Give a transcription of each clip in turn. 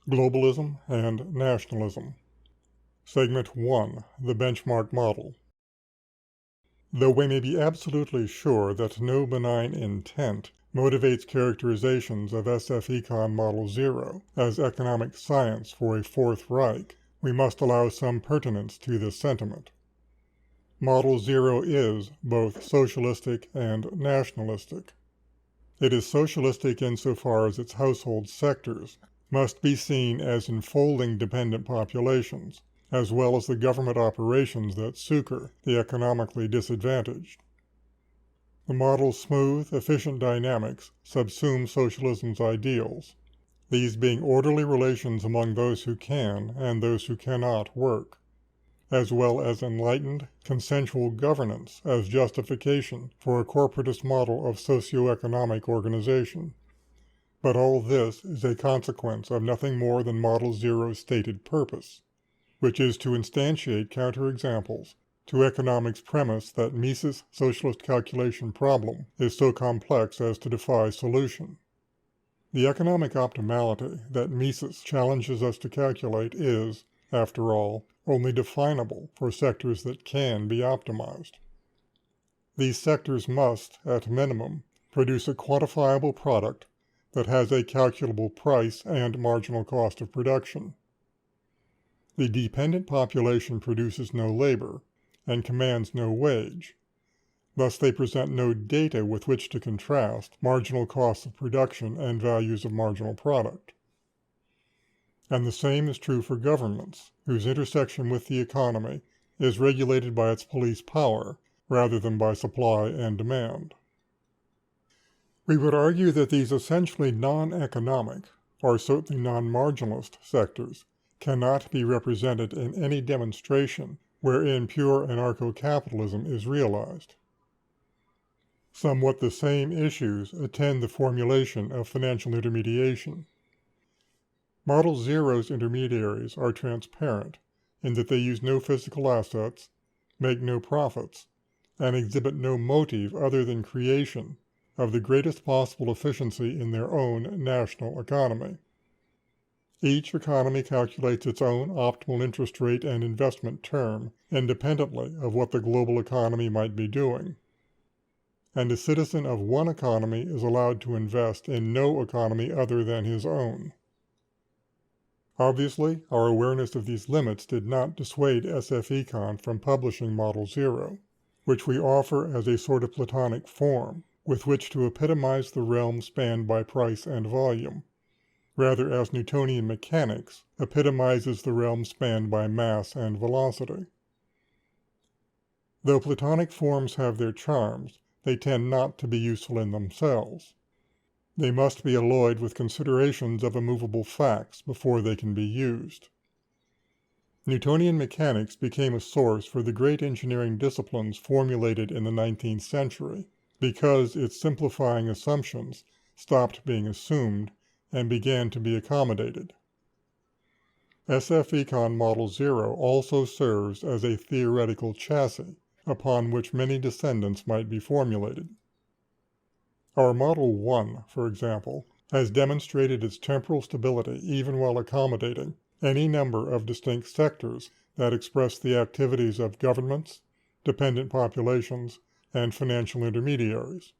Globalism and Nationalism. Segment 1. The Benchmark Model. Though we may be absolutely sure that no benign intent motivates characterizations of SFEcon Model 0 as economic science for a Fourth Reich, we must allow some pertinence to this sentiment. Model 0 is both socialistic and nationalistic. It is socialistic insofar as its household sectors must be seen as enfolding dependent populations, as well as the government operations that succor the economically disadvantaged. The model's smooth, efficient dynamics subsume socialism's ideals, these being orderly relations among those who can and those who cannot work, as well as enlightened, consensual governance as justification for a corporatist model of socio-economic organization. But all this is a consequence of nothing more than Model Zero's stated purpose, which is to instantiate counterexamples to economics' premise that Mises' socialist calculation problem is so complex as to defy solution. The economic optimality that Mises challenges us to calculate is, after all, only definable for sectors that can be optimized. These sectors must, at minimum, produce a quantifiable product that has a calculable price and marginal cost of production. The dependent population produces no labor and commands no wage. Thus they present no data with which to contrast marginal costs of production and values of marginal product. And the same is true for governments, whose intersection with the economy is regulated by its police power rather than by supply and demand. We would argue that these essentially non-economic, or certainly non-marginalist sectors cannot be represented in any demonstration wherein pure anarcho-capitalism is realized. Somewhat the same issues attend the formulation of financial intermediation. Model Zero's intermediaries are transparent in that they use no physical assets, make no profits, and exhibit no motive other than creation of the greatest possible efficiency in their own national economy. Each economy calculates its own optimal interest rate and investment term independently of what the global economy might be doing. And a citizen of one economy is allowed to invest in no economy other than his own. Obviously, our awareness of these limits did not dissuade SFEcon from publishing Model Zero, which we offer as a sort of Platonic form with which to epitomize the realm spanned by price and volume, rather as Newtonian mechanics epitomizes the realm spanned by mass and velocity. Though Platonic forms have their charms, they tend not to be useful in themselves. They must be alloyed with considerations of immovable facts before they can be used. Newtonian mechanics became a source for the great engineering disciplines formulated in the 19th century, because its simplifying assumptions stopped being assumed and began to be accommodated. SFEcon Model Zero also serves as a theoretical chassis upon which many descendants might be formulated. Our Model 1, for example, has demonstrated its temporal stability even while accommodating any number of distinct sectors that express the activities of governments, dependent populations, and financial intermediaries.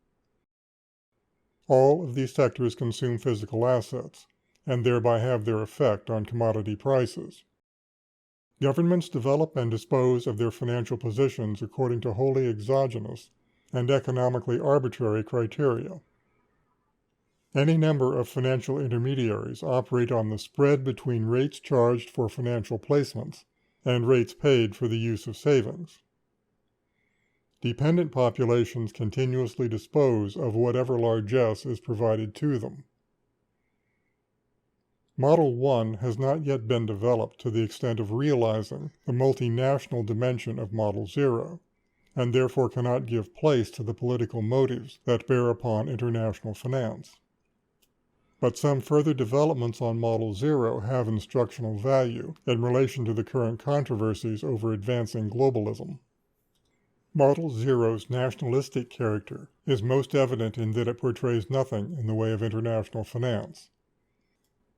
All of these sectors consume physical assets, and thereby have their effect on commodity prices. Governments develop and dispose of their financial positions according to wholly exogenous and economically arbitrary criteria. Any number of financial intermediaries operate on the spread between rates charged for financial placements and rates paid for the use of savings. Dependent populations continuously dispose of whatever largesse is provided to them. Model 1 has not yet been developed to the extent of realizing the multinational dimension of Model 0, and therefore cannot give place to the political motives that bear upon international finance. But some further developments on Model 0 have instructional value in relation to the current controversies over advancing globalism. Model Zero's nationalistic character is most evident in that it portrays nothing in the way of international finance.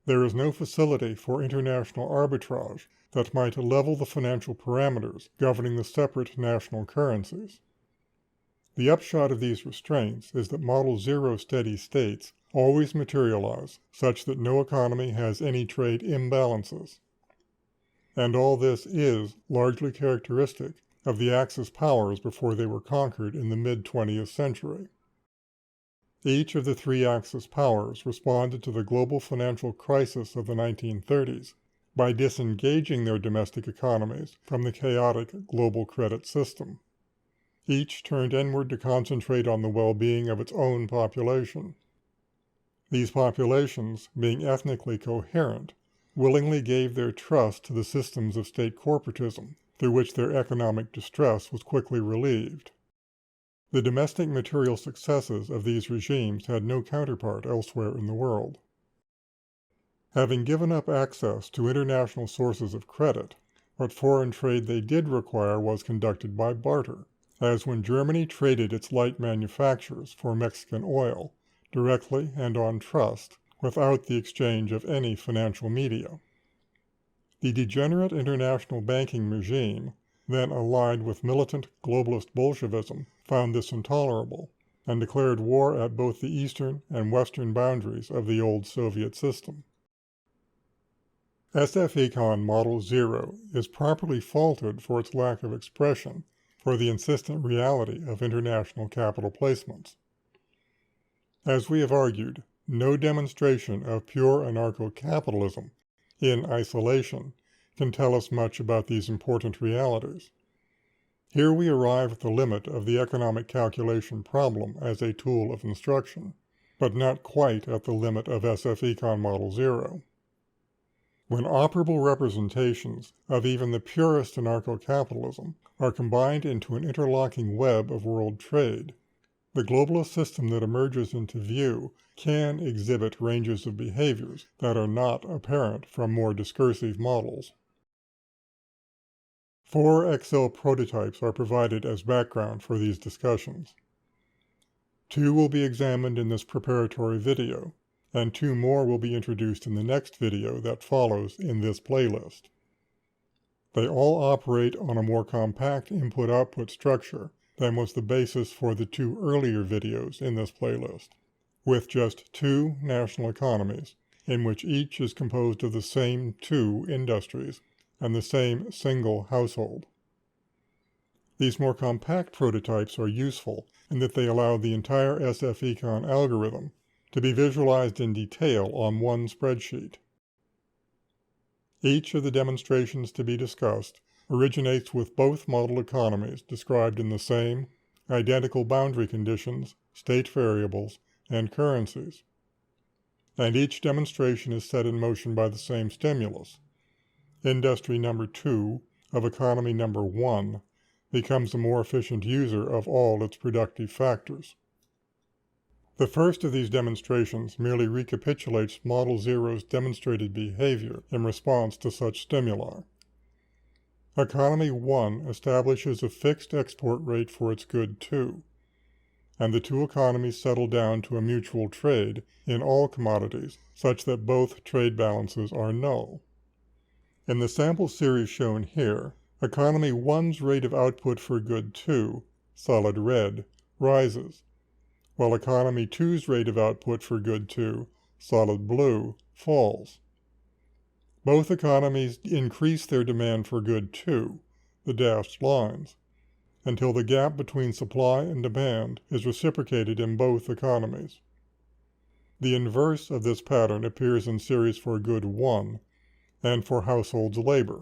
There is no facility for international arbitrage that might level the financial parameters governing the separate national currencies. The upshot of these restraints is that Model Zero steady states always materialize such that no economy has any trade imbalances. And all this is largely characteristic of the Axis powers before they were conquered in the mid-20th century. Each of the three Axis powers responded to the global financial crisis of the 1930s by disengaging their domestic economies from the chaotic global credit system. Each turned inward to concentrate on the well-being of its own population. These populations, being ethnically coherent, willingly gave their trust to the systems of state corporatism, through which their economic distress was quickly relieved. The domestic material successes of these regimes had no counterpart elsewhere in the world. Having given up access to international sources of credit, what foreign trade they did require was conducted by barter, as when Germany traded its light manufactures for Mexican oil, directly and on trust, without the exchange of any financial media. The degenerate international banking regime, then allied with militant globalist Bolshevism, found this intolerable, and declared war at both the eastern and western boundaries of the old Soviet system. SFEcon Model Zero is properly faulted for its lack of expression for the insistent reality of international capital placements. As we have argued, no demonstration of pure anarcho-capitalism in isolation can tell us much about these important realities. Here we arrive at the limit of the economic calculation problem as a tool of instruction, but not quite at the limit of SFEcon Model Zero. When operable representations of even the purest anarcho-capitalism are combined into an interlocking web of world trade, the globalist system that emerges into view can exhibit ranges of behaviors that are not apparent from more discursive models. 4 Excel prototypes are provided as background for these discussions. 2 will be examined in this preparatory video, and 2 more will be introduced in the next video that follows in this playlist. They all operate on a more compact input-output structure than was the basis for the 2 earlier videos in this playlist, with just 2 national economies, in which each is composed of the same 2 industries and the same single household. These more compact prototypes are useful in that they allow the entire SFEcon algorithm to be visualized in detail on one spreadsheet. Each of the demonstrations to be discussed originates with both model economies described in the same, identical boundary conditions, state variables, and currencies. And each demonstration is set in motion by the same stimulus. Industry number 2 of economy number 1 becomes a more efficient user of all its productive factors. The first of these demonstrations merely recapitulates Model Zero's demonstrated behavior in response to such stimuli. Economy 1 establishes a fixed export rate for its good 2, and the 2 economies settle down to a mutual trade in all commodities such that both trade balances are null. In the sample series shown here, Economy 1's rate of output for good 2, solid red, rises, while Economy 2's rate of output for good 2, solid blue, falls. Both economies increase their demand for good 2, the dashed lines, until the gap between supply and demand is reciprocated in both economies. The inverse of this pattern appears in series for good 1 and for households' labor.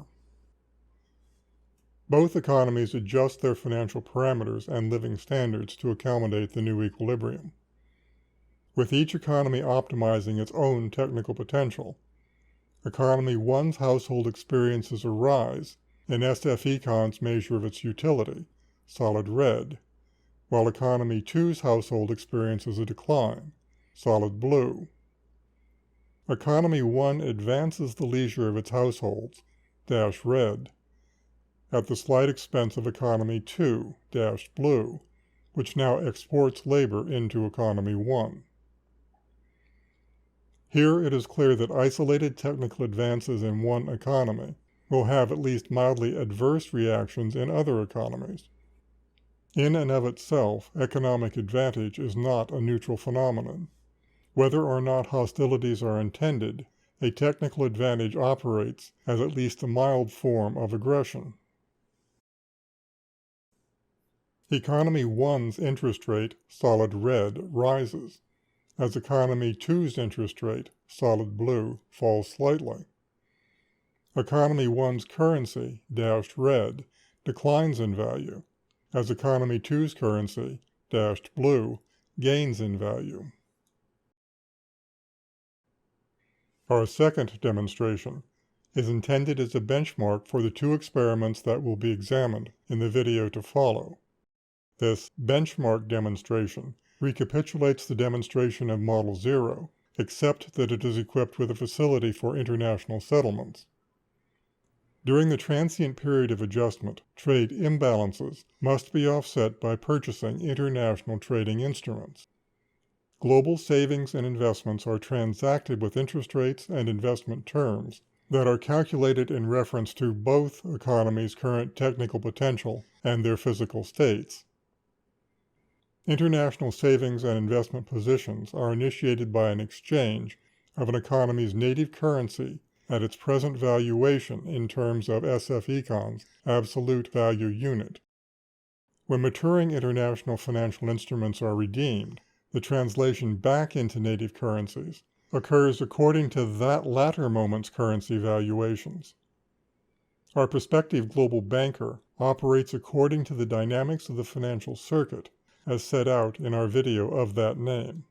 Both economies adjust their financial parameters and living standards to accommodate the new equilibrium. With each economy optimizing its own technical potential, Economy 1's household experiences a rise in SFEcon's measure of its utility, solid red, while Economy 2's household experiences a decline, solid blue. Economy 1 advances the leisure of its households, dash red, at the slight expense of Economy 2, dash blue, which now exports labor into Economy 1. Here it is clear that isolated technical advances in one economy will have at least mildly adverse reactions in other economies. In and of itself, economic advantage is not a neutral phenomenon. Whether or not hostilities are intended, a technical advantage operates as at least a mild form of aggression. Economy 1's interest rate, solid red, rises, as economy 2's interest rate, solid blue, falls slightly. Economy 1's currency, dashed red, declines in value, as economy 2's currency, dashed blue, gains in value. Our second demonstration is intended as a benchmark for the two experiments that will be examined in the video to follow. This benchmark demonstration recapitulates the demonstration of Model 0, except that it is equipped with a facility for international settlements. During the transient period of adjustment, trade imbalances must be offset by purchasing international trading instruments. Global savings and investments are transacted with interest rates and investment terms that are calculated in reference to both economies' current technical potential and their physical states. International savings and investment positions are initiated by an exchange of an economy's native currency at its present valuation in terms of SFEcon's absolute value unit. When maturing international financial instruments are redeemed, the translation back into native currencies occurs according to that latter moment's currency valuations. Our prospective global banker operates according to the dynamics of the financial circuit, as set out in our video of that name.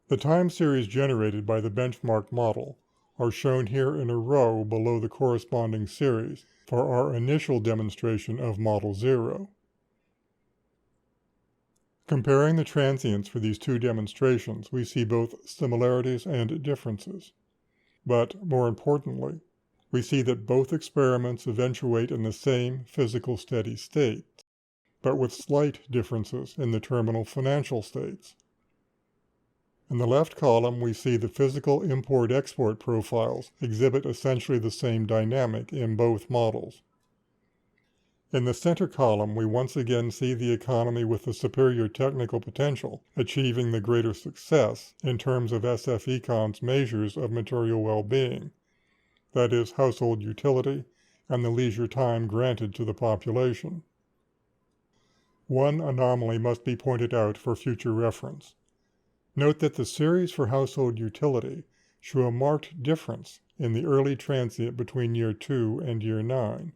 The time series generated by the benchmark model are shown here in a row below the corresponding series for our initial demonstration of Model 0. Comparing the transients for these two demonstrations, we see both similarities and differences. But, more importantly, we see that both experiments eventuate in the same physical steady state, but with slight differences in the terminal financial states. In the left column, we see the physical import-export profiles exhibit essentially the same dynamic in both models. In the center column, we once again see the economy with the superior technical potential achieving the greater success in terms of SFEcon's measures of material well-being, that is, household utility and the leisure time granted to the population. One anomaly must be pointed out for future reference. Note that the series for household utility show a marked difference in the early transient between year 2 and year 9.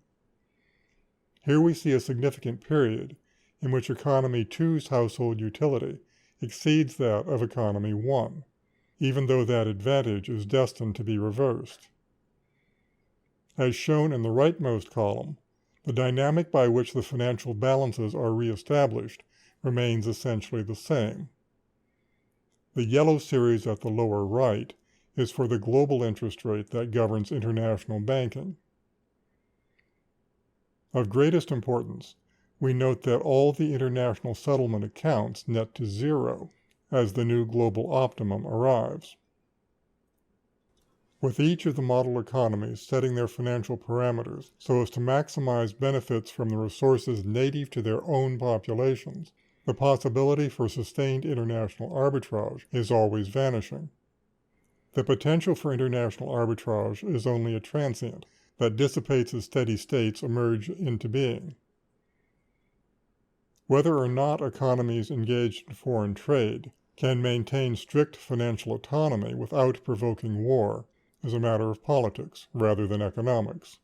Here we see a significant period in which economy 2's household utility exceeds that of economy 1, even though that advantage is destined to be reversed. As shown in the rightmost column, the dynamic by which the financial balances are reestablished remains essentially the same. The yellow series at the lower right is for the global interest rate that governs international banking. Of greatest importance, we note that all the international settlement accounts net to zero as the new global optimum arrives. With each of the model economies setting their financial parameters so as to maximize benefits from the resources native to their own populations, the possibility for sustained international arbitrage is always vanishing. The potential for international arbitrage is only a transient that dissipates as steady states emerge into being. Whether or not economies engaged in foreign trade can maintain strict financial autonomy without provoking war is a matter of politics rather than economics.